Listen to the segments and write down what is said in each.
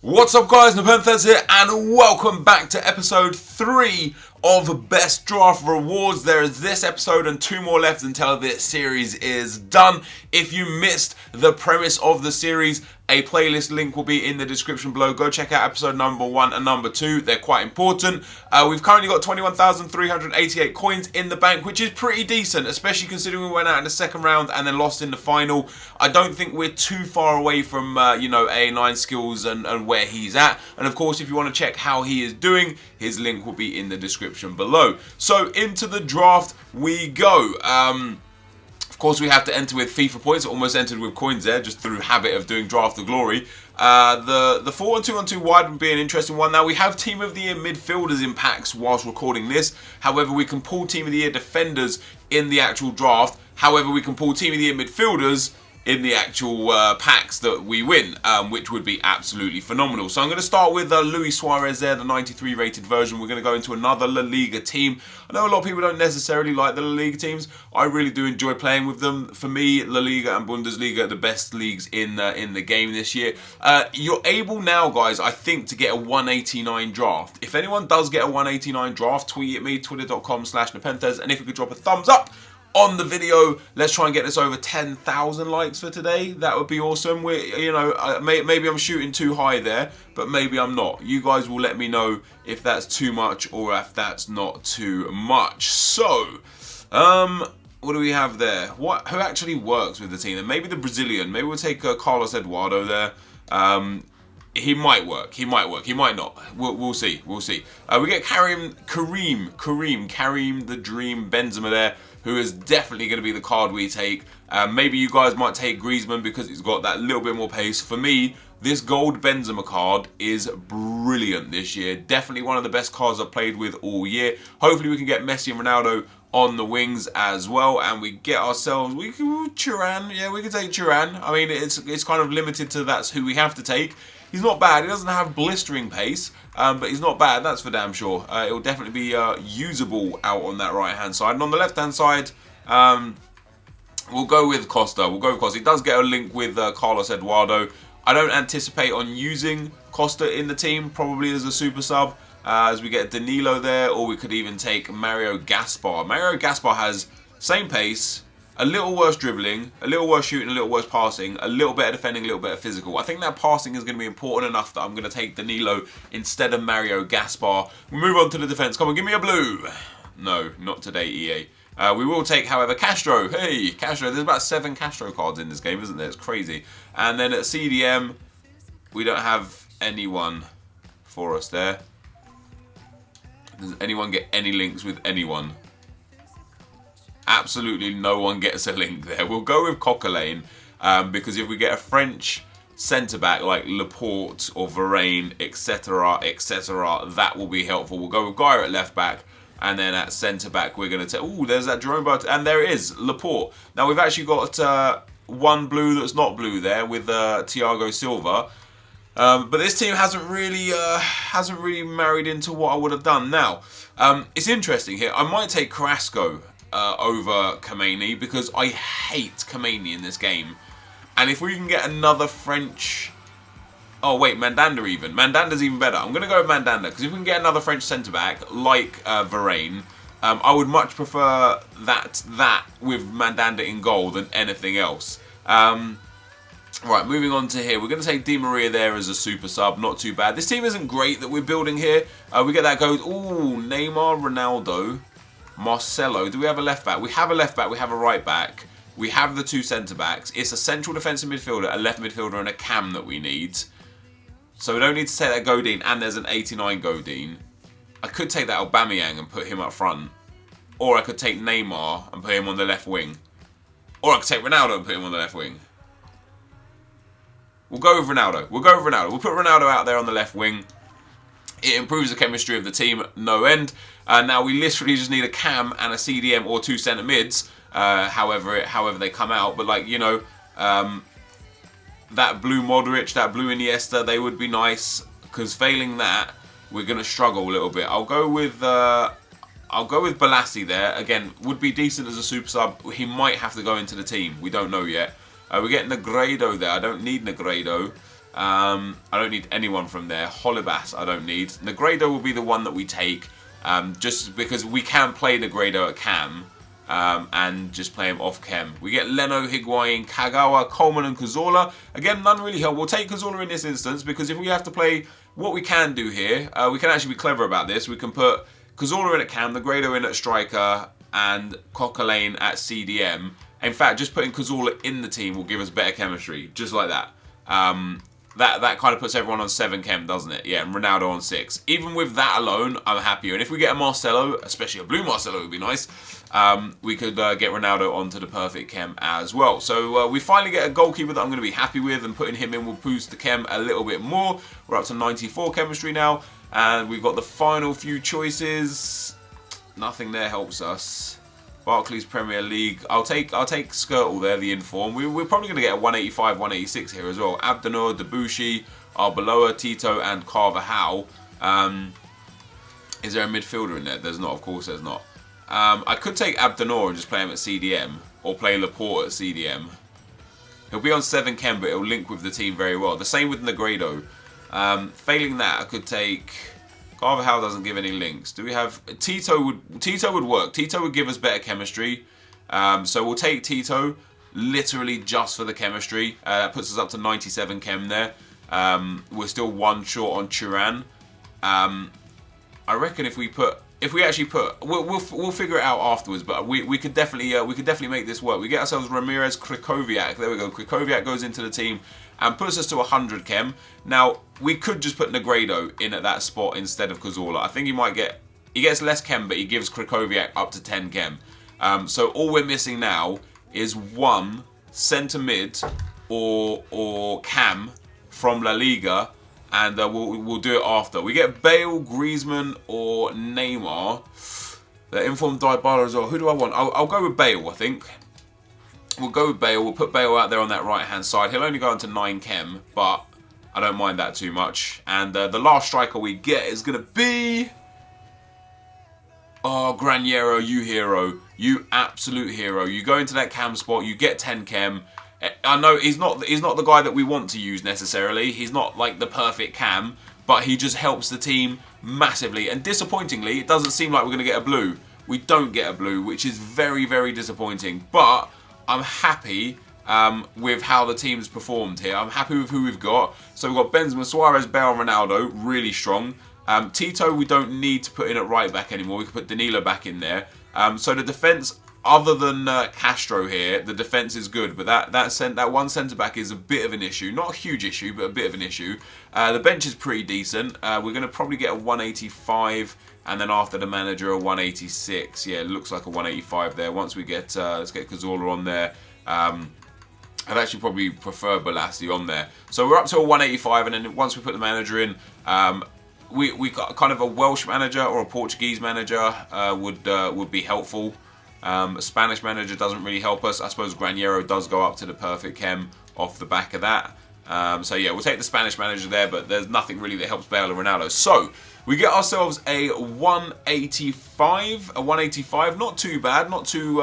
What's up guys, NepentheZ here and welcome back to episode 3 of Best Draft Rewards. There is this episode and 2 more left until this series is done. If you missed the premise of the series, a playlist link will be in the description below. Go check out episode number 1 and number 2. They're quite important. We've currently got 21,388 coins in the bank, which is pretty decent, especially considering we went out in the second round and then lost in the final. I don't think we're too far away from, A9 skills and where he's at. And of course, if you want to check how he is doing, his link will be in the description below. So into the draft we go. Of course, we have to enter with FIFA points. Almost entered with coins there, just through habit of doing Draft the Glory. The 4-on-2-on-2 wide would be an interesting one. Now, we have Team of the Year midfielders in packs whilst recording this. However, we can pull Team of the Year defenders in the actual draft. However, we can pull Team of the Year midfielders in the actual packs that we win, which would be absolutely phenomenal. So I'm going to start with Luis Suarez there, the 93 rated version. We're going to go into another La Liga team. I know a lot of people don't necessarily like the La Liga teams. I really do enjoy playing with them. For me, La Liga and Bundesliga are the best leagues in the game this year. You're able now, guys, I think, to get a 189 draft. If anyone does get a 189 draft, tweet at me, twitter.com/NepentheZ, and if you could drop a thumbs up on the video, let's try and get this over 10,000 likes for today. That would be awesome. Maybe I'm shooting too high there, but maybe I'm not. You guys will let me know if that's too much or if that's not too much. So, what do we have there? Who actually works with the team? And maybe the Brazilian. Maybe we'll take Carlos Eduardo there. He might work. He might work. He might not. We'll see. We'll see. We get Karim the Dream Benzema there, who is definitely going to be the card we take. Maybe you guys might take Griezmann because he's got that little bit more pace. For me, this gold Benzema card is brilliant this year. Definitely one of the best cards I've played with all year. Hopefully we can get Messi and Ronaldo on the wings as well, and we get ourselves, Thuram. Yeah, we can take Thuram. I mean, it's kind of limited to that's who we have to take. He's not bad. He doesn't have blistering pace, but he's not bad. That's for damn sure. It will definitely be usable out on that right-hand side. And on the left-hand side, we'll go with Costa. He does get a link with Carlos Eduardo. I don't anticipate on using Costa in the team, probably as a super sub, as we get Danilo there, or we could even take Mario Gaspar. Mario Gaspar has same pace, a little worse dribbling, a little worse shooting, a little worse passing, a little better defending, a little better physical. I think that passing is going to be important enough that I'm going to take Danilo instead of Mario Gaspar. We move on to the defence. Come on, give me a blue. No, not today, EA. We will take, however, Castro. Hey, Castro. There's about 7 Castro cards in this game, isn't there? It's crazy. And then at CDM, we don't have anyone for us there. Does anyone get any links with anyone? Absolutely no one gets a link there. We'll go with Coquelin because if we get a French centre-back like Laporte or Varane, etc., that will be helpful. We'll go with Guy at left-back, and then at centre-back we're going to take... Ooh, there's that Jerome Boateng, and there it is, Laporte. Now we've actually got one blue that's not blue there with Thiago Silva. But this team hasn't really married into what I would have done. Now, it's interesting here. I might take Carrasco over Kameni because I hate Kameni in this game. And if we can get another French... Oh, wait, Mandanda even. Mandanda's even better. I'm going to go with Mandanda because if we can get another French centre-back like Varane, I would much prefer that with Mandanda in goal than anything else. Right, moving on to here. We're going to take Di Maria there as a super sub. Not too bad. This team isn't great that we're building here. We get that goes. Ooh, Neymar, Ronaldo, Marcelo. Do we have a left back? We have a left back. We have a right back. We have the 2 centre backs. It's a central defensive midfielder, a left midfielder, and a cam that we need. So we don't need to take that Godin, and there's an 89 Godin. I could take that Aubameyang and put him up front. Or I could take Neymar and put him on the left wing. Or I could take Ronaldo and put him on the left wing. We'll go with Ronaldo. We'll put Ronaldo out there on the left wing. It improves the chemistry of the team no end. Now we literally just need a cam and a CDM or 2 centre mids, however they come out. But that blue Modric, that blue Iniesta, they would be nice. Because failing that, we're going to struggle a little bit. I'll go with Balassi there. Again, would be decent as a super sub. He might have to go into the team. We don't know yet. We get Negredo there. I don't need Negredo. I don't need anyone from there. Holibas I don't need. Negredo will be the one that we take, just because we can play Negredo at cam, and just play him off chem. We get Leno, Higuain, Kagawa, Coleman and Cazorla. Again, none really help. We'll take Cazorla in this instance, because if we have to play, what we can do here, we can actually be clever about this. We can put Cazorla in at cam, Negredo in at striker, and Coquelin at CDM. In fact, just putting Cazorla in the team will give us better chemistry, just like that. That kind of puts everyone on 7 chem, doesn't it? Yeah, and Ronaldo on 6. Even with that alone, I'm happier. And if we get a Marcelo, especially a blue Marcelo would be nice, we could get Ronaldo onto the perfect chem as well. So we finally get a goalkeeper that I'm going to be happy with, and putting him in will boost the chem a little bit more. We're up to 94 chemistry now, and we've got the final few choices. Nothing there helps us. Barclays Premier League. I'll take Skirtle there, the inform. We're probably going to get a 185, 186 here as well. Abdennour, Debuchy, Arbeloa, Tito, and Carvajal. Is there a midfielder in there? There's not. Of course, there's not. I could take Abdennour and just play him at CDM, or play Laporte at CDM. He'll be on 7 chem, but he'll link with the team very well. The same with Negredo. Failing that, I could take. Carvajal doesn't give any links. Do we have Tito? Would work. Tito would give us better chemistry. So we'll take Tito literally just for the chemistry. That puts us up to 97 chem there. We're still 1 short on Turan. I reckon if we actually put, we'll figure it out afterwards. But we could definitely make this work. We get ourselves Ramirez, Krikoviak. There we go. Krikoviak goes into the team and puts us to 100 chem. Now, we could just put Negredo in at that spot instead of Cazorla. I think he gets less chem, but he gives Krikoviak up to 10 chem. So all we're missing now is 1 centre mid or cam from La Liga, and we'll do it after. We get Bale, Griezmann, or Neymar. The informed Dybala as well. Who do I want? I'll go with Bale, I think. We'll go with Bale. We'll put Bale out there on that right-hand side. He'll only go into 9 chem, but I don't mind that too much. And the last striker we get is going to be... Oh, Graniero, you hero. You absolute hero. You go into that cam spot, you get 10 chem. I know he's not the guy that we want to use necessarily. He's not like the perfect cam, but he just helps the team massively. And disappointingly, it doesn't seem like we're going to get a blue. We don't get a blue, which is very, very disappointing. But I'm happy with how the team's performed here. I'm happy with who we've got. So we've got Benzema, Suarez, Bale, Ronaldo, really strong. Tito, we don't need to put in at right back anymore. We can put Danilo back in there. So the defence, other than Castro here, the defence is good. But that one centre back is a bit of an issue. Not a huge issue, but a bit of an issue. The bench is pretty decent. We're going to probably get a 185. And then after the manager, a 186. Yeah, it looks like a 185 there. Once we get, let's get Cazorla on there. I'd actually probably prefer Balassi on there. So we're up to a 185, and then once we put the manager in, we got kind of a Welsh manager or a Portuguese manager would be helpful. A Spanish manager doesn't really help us. I suppose Graniero does go up to the perfect chem off the back of that. So yeah, we'll take the Spanish manager there, but there's nothing really that helps Bale or Ronaldo. So we get ourselves a 185. A 185, not too bad, not too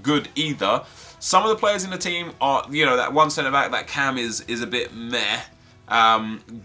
good either. Some of the players in the team are, that one centre back, that Cam is a bit meh.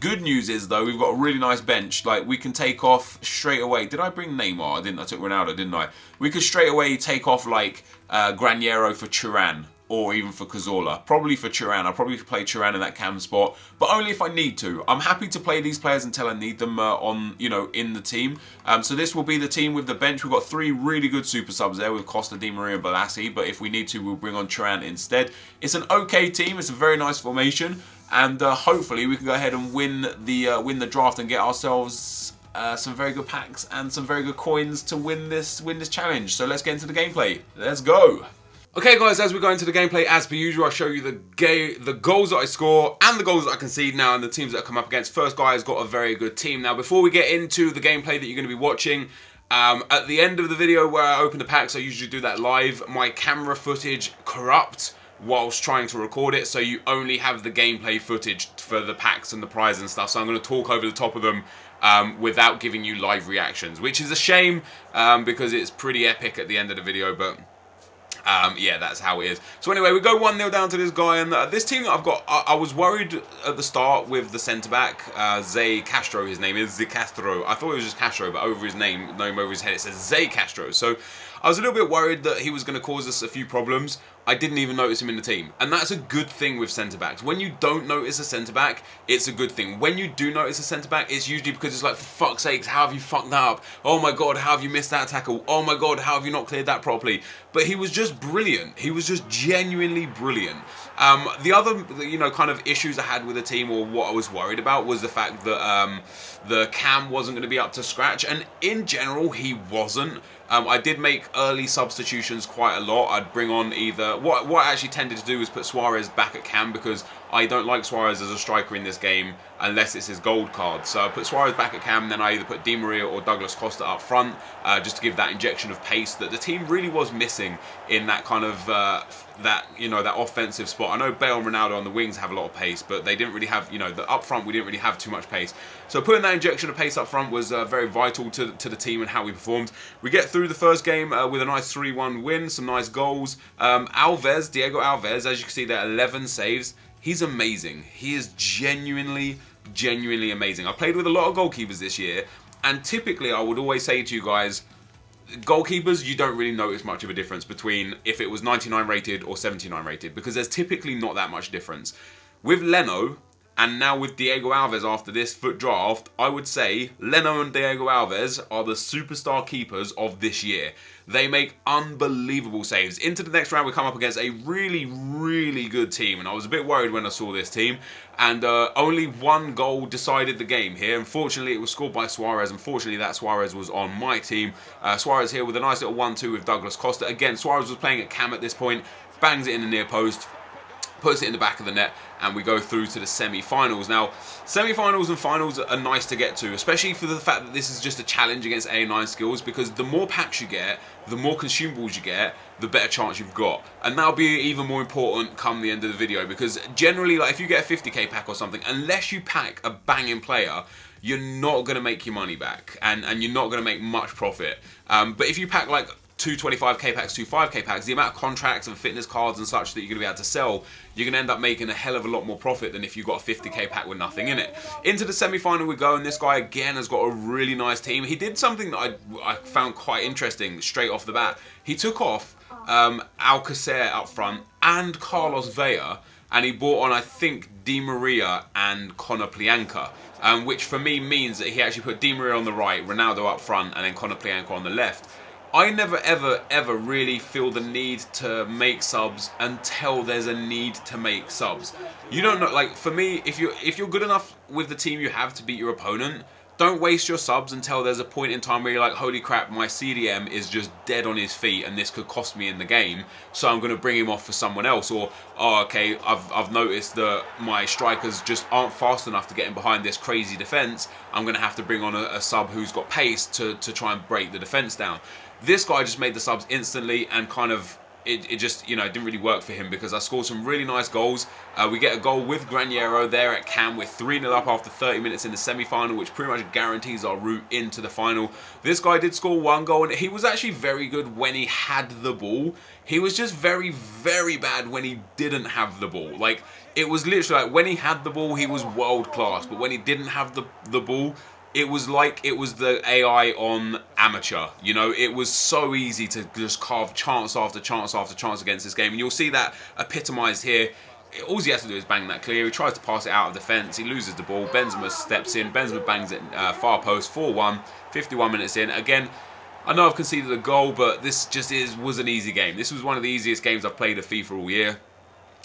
Good news is though, we've got a really nice bench. Like, we can take off straight away. Did I bring Neymar? I didn't. I took Ronaldo, didn't I? We could straight away take off like Graniero for Turan. Or even for Cazorla. Probably for Turan. I'll probably play Turan in that cam spot, but only if I need to. I'm happy to play these players until I need them in the team. So this will be the team with the bench. We've got 3 really good super subs there with Costa, Di Maria, and Balassi, but if we need to, we'll bring on Turan instead. It's an okay team. It's a very nice formation, and hopefully we can go ahead and win the draft and get ourselves some very good packs and some very good coins to win this challenge. So let's get into the gameplay. Let's go. Okay guys, as we go into the gameplay, as per usual, I show you the goals that I score and the goals that I concede now and the teams that I come up against. First guy has got a very good team. Now before we get into the gameplay that you're going to be watching, at the end of the video where I open the packs, I usually do that live. My camera footage corrupt whilst trying to record it, so you only have the gameplay footage for the packs and the prize and stuff. So I'm going to talk over the top of them without giving you live reactions, which is a shame because it's pretty epic at the end of the video, but Yeah, that's how it is. So anyway, we go 1-0 down to this guy, and this team that I've got, I was worried at the start with the centre-back, Zay Castro, his name is, Zay Castro. I thought it was just Castro, but over his name over his head, it says Zay Castro. So I was a little bit worried that he was going to cause us a few problems. I didn't even notice him in the team. And that's a good thing with centre-backs. When you don't notice a centre-back, it's a good thing. When you do notice a centre-back, it's usually because it's like, for fuck's sakes, how have you fucked that up? Oh my god, how have you missed that tackle? Oh my god, how have you not cleared that properly? But he was just brilliant. He was just genuinely brilliant. The other, kind of issues I had with the team, or what I was worried about, was the fact that the cam wasn't going to be up to scratch. And in general, he wasn't. I did make early substitutions quite a lot. I'd bring on either... What I actually tended to do was put Suarez back at cam, because I don't like Suarez as a striker in this game unless it's his gold card. So I put Suarez back at cam, and then I either put Di Maria or Douglas Costa up front, just to give that injection of pace that the team really was missing in that kind of... that offensive spot. I know Bale and Ronaldo on the wings have a lot of pace, but they didn't really have, up front we didn't really have too much pace. So putting that injection of pace up front was very vital to the team and how we performed. We get through the first game with a nice 3-1 win, some nice goals. Diego Alves, as you can see there, 11 saves. He's amazing. He is genuinely amazing. I played with a lot of goalkeepers this year, and typically I would always say to you guys, goalkeepers, you don't really notice much of a difference between if it was 99 rated or 79 rated, because there's typically not that much difference. With Leno, and now with Diego Alves after this FUT draft, I would say Leno and Diego Alves are the superstar keepers of this year. They make unbelievable saves. Into the next round, we come up against a really good team, and I was a bit worried when I saw this team. And only one goal decided the game here. Unfortunately, it was scored by Suarez. Unfortunately, that Suarez was on my team. Suarez here with a nice little 1-2 with Douglas Costa. Again, Suarez was playing at cam at this point, bangs it in the near post, puts it in the back of the net, and we go through to the semi-finals. Now, semi-finals and finals are nice to get to, especially for the fact that this is just a challenge against A9 skills, because the more packs you get, the more consumables you get, the better chance you've got. And that'll be even more important come the end of the video, because generally, like, if you get a 50k pack or something, unless you pack a banging player, you're not going to make your money back, and you're not going to make much profit. But if you pack like 2 25k packs, 2 5k packs, the amount of contracts and fitness cards and such that you're going to be able to sell, you're going to end up making a hell of a lot more profit than if you got a 50k pack with nothing in it. Into the semi-final we go, and this guy again has got a really nice team. He did something that I found quite interesting straight off the bat. He took off Alcacer up front and Carlos Vela, and he brought on, I think, Di Maria and Konoplyanka, which for me means that he actually put Di Maria on the right, Ronaldo up front, and then Konoplyanka on the left. I never ever really feel the need to make subs until there's a need to make subs. You don't know, like, for me, if you're good enough with the team you have to beat your opponent, don't waste your subs until there's a point in time where you're like, holy crap, my CDM is just dead on his feet and this could cost me in the game, so I'm going to bring him off for someone else. Or, oh, okay, I've noticed that my strikers just aren't fast enough to get in behind this crazy defence. I'm going to have to bring on a sub who's got pace to try and break the defence down. This guy just made the subs instantly, and kind of it just, it didn't really work for him, because I scored some really nice goals. We get a goal with Graniero there at cam. We're 3-0 up after 30 minutes in the semi-final, which pretty much guarantees our route into the final. This guy did score 1 goal, and he was actually very good when he had the ball. He was just very bad when he didn't have the ball. Like, it was literally like, when he had the ball, he was world class, but when he didn't have the ball, it was like it was the AI on amateur. It was so easy to just carve chance after chance after chance against this game. And you'll see that epitomised here. All he has to do is bang that clear. He tries to pass it out of defence. He loses the ball. Benzema steps in. Benzema bangs it far post. 4-1. 51 minutes in. Again, I know I've conceded a goal, but this just was an easy game. This was one of the easiest games I've played of FIFA all year.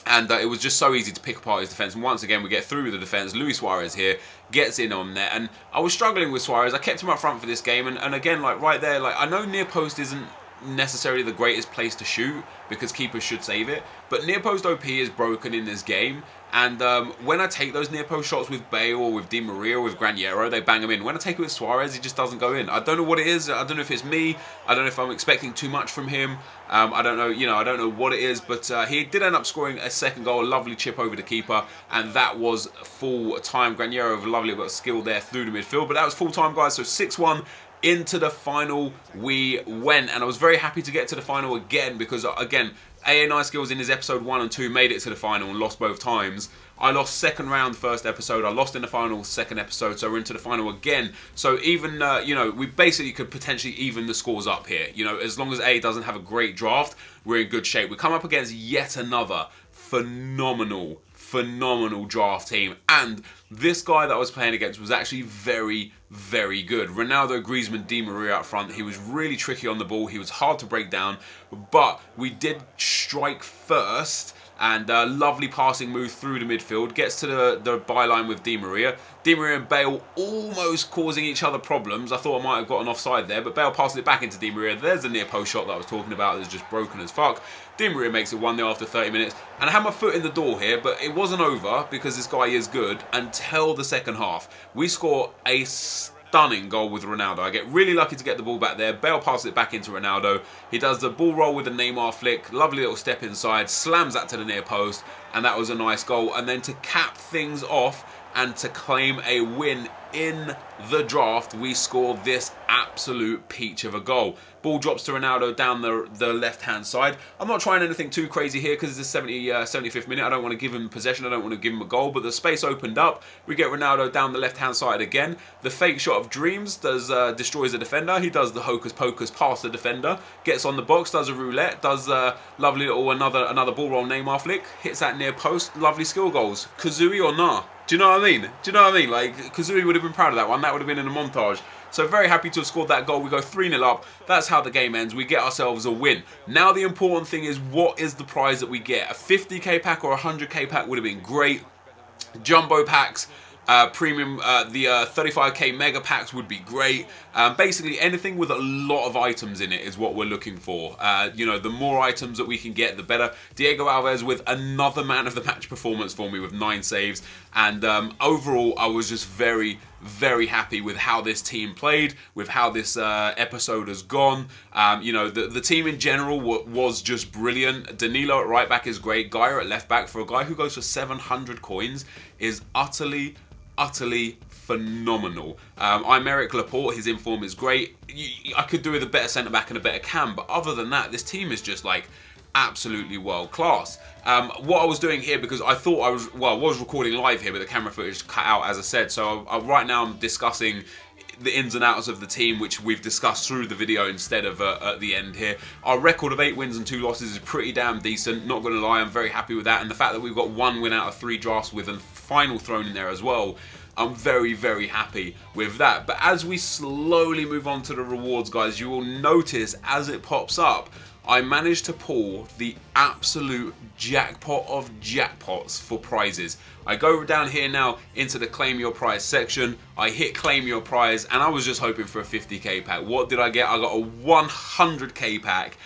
And it was just so easy to pick apart his defence. And once again, we get through the defence. Luis Suarez here gets in on there. And I was struggling with Suarez. I kept him up front for this game. And again, like, right there, like, I know near post isn't necessarily the greatest place to shoot, because keepers should save it, but near post OP is broken in this game. And when I take those near post shots with Bale or with Di Maria or with Graniero, they bang them in. When I take it with Suarez, he just doesn't go in. I don't know what it is. I don't know if it's me. I don't know if I'm expecting too much from him. I don't know, I don't know what it is, but he did end up scoring a second goal, a lovely chip over the keeper, and that was full time. Graniero with a lovely bit of skill there through the midfield, but that was full time, guys. So 6-1 into the final we went, and I was very happy to get to the final again because, again, AA Nice Skills in his episode 1 and 2 made it to the final and lost both times. I lost second round first episode, I lost in the final second episode, so we're into the final again. So even, we basically could potentially even the scores up here. As long as AA doesn't have a great draft, we're in good shape. We come up against yet another phenomenal draft team, and this guy that I was playing against was actually very, very good. Ronaldo, Griezmann, Di Maria up front. He was really tricky on the ball. He was hard to break down, but we did strike first, and a lovely passing move through the midfield. Gets to the byline with Di Maria. Di Maria and Bale almost causing each other problems. I thought I might have gotten offside there, but Bale passes it back into Di Maria. There's the near post shot that I was talking about that's just broken as fuck. Di Maria makes it 1-0 after 30 minutes. And I had my foot in the door here, but it wasn't over because this guy is good until the second half. We score a stunning goal with Ronaldo. I get really lucky to get the ball back there. Bale passes it back into Ronaldo. He does the ball roll with the Neymar flick. Lovely little step inside. Slams that to the near post. And that was a nice goal. And then to cap things off and to claim a win in the draft, we score this absolute peach of a goal. Ball drops to Ronaldo down the left-hand side. I'm not trying anything too crazy here because it's the 75th minute. I don't want to give him possession. I don't want to give him a goal. But the space opened up. We get Ronaldo down the left-hand side again. The fake shot of dreams destroys the defender. He does the hocus-pocus past the defender. Gets on the box, does a roulette, does a lovely little another ball roll Neymar flick. Hits that near post. Lovely skill goals. Kazooie or nah? Do you know what I mean? Like, Kazooie would have been proud of that one. That would have been in a montage. So very happy to have scored that goal. We go 3-0 up. That's how the game ends. We get ourselves a win. Now the important thing is, what is the prize that we get? A 50k pack or a 100k pack would have been great. Jumbo packs, premium, the 35k mega packs would be great. Basically anything with a lot of items in it is what we're looking for. The more items that we can get, the better. Diego Alves with another man of the match performance for me with 9 saves. And overall, I was just very, very happy with how this team played, with how this episode has gone. The team in general was just brilliant. Danilo at right back is great. Gaia at left back, for a guy who goes for 700 coins, is utterly phenomenal. I'm Eric Laporte. His inform is great. I could do with a better centre back and a better cam, but other than that, this team is just like absolutely world class. What I was doing here, because I thought I was recording live here, but the camera footage cut out, as I said. So right now I'm discussing the ins and outs of the team, which we've discussed through the video instead of at the end here. Our record of 8 wins and 2 losses is pretty damn decent. Not going to lie, I'm very happy with that. And the fact that we've got 1 win out of 3 drafts with a final thrown in there as well, I'm very, very happy with that. But as we slowly move on to the rewards, guys, you will notice as it pops up, I managed to pull the absolute jackpot of jackpots for prizes. I go down here now into the claim your prize section. I hit claim your prize, and I was just hoping for a 50k pack. What did I get? I got a 100k pack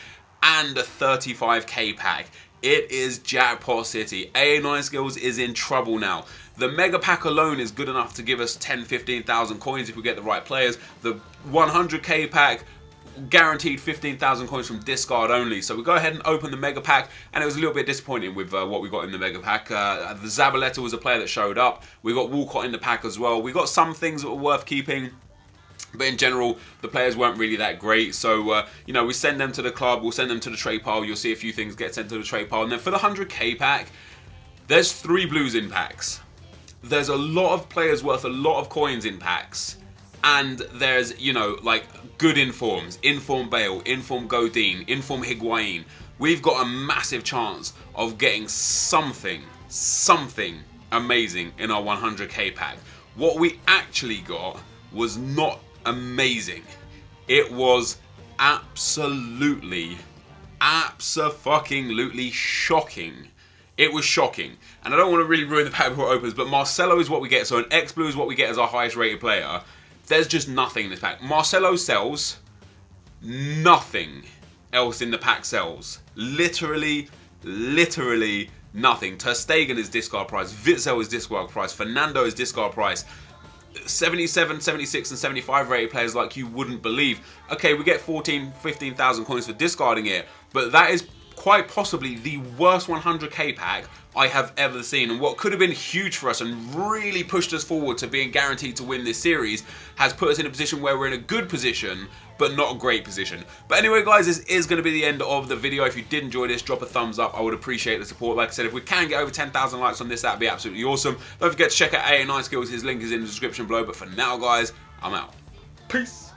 and a 35k pack. It is Jackpot City. AA Nice Skills is in trouble now. The mega pack alone is good enough to give us 10,000-15,000 coins if we get the right players. The 100k pack guaranteed 15,000 coins from discard only. So we go ahead and open the mega pack, and it was a little bit disappointing with what we got in the mega pack. The Zabaleta was a player that showed up. We got Walcott in the pack as well. We got some things that were worth keeping, but in general, the players weren't really that great. So, we send them to the club. We'll send them to the trade pile. You'll see a few things get sent to the trade pile. And then for the 100k pack, there's 3 blues in packs. There's a lot of players worth a lot of coins in packs. And there's, good informs. Inform Bale, Inform Godin, Inform Higuain. We've got a massive chance of getting something amazing in our 100k pack. What we actually got was not amazing. It was absolutely shocking. It was shocking. And I don't want to really ruin the pack before it opens, but Marcelo is what we get. So an X-Blue is what we get as our highest rated player. There's just nothing in this pack. Marcelo sells. Nothing else in the pack sells. Literally nothing. Ter Stegen is discard price. Witzel is discard price. Fernando is discard price. 77, 76 and 75 rated players like you wouldn't believe. Okay, we get 15,000 coins for discarding it, but that is quite possibly the worst 100k pack I have ever seen, and what could have been huge for us and really pushed us forward to being guaranteed to win this series has put us in a position where we're in a good position but not a great position. But anyway guys, this is going to be the end of the video. If you did enjoy this, drop a thumbs up. I would appreciate the support. Like I said, if we can get over 10,000 likes on this, that'd be absolutely awesome. Don't forget to check out A9 Skills, his link is in the description below. But for now guys, I'm out. Peace.